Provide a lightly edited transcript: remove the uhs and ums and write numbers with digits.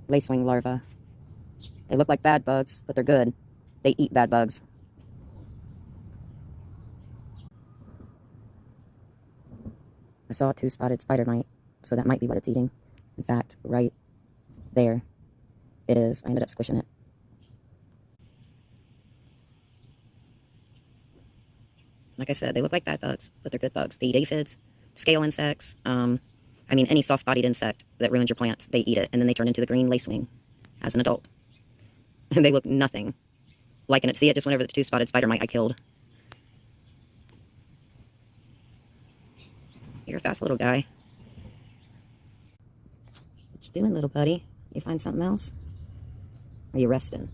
Lacewing Larva. They look like bad bugs, but they're good. They eat bad bugs. I saw a 2-spotted spider mite, so that might be what it's eating. In fact, right there it is. I ended up squishing it. Like I said, they look like bad bugs, but they're good bugs. They eat aphids, scale insects, any soft-bodied insect that ruins your plants, they eat it, and then they turn into the green lacewing as an adult. And they look nothing like it. See it just whenever the 2-spotted spider mite I killed. You're a fast little guy. What you doing, little buddy? You find something else? Or are you resting?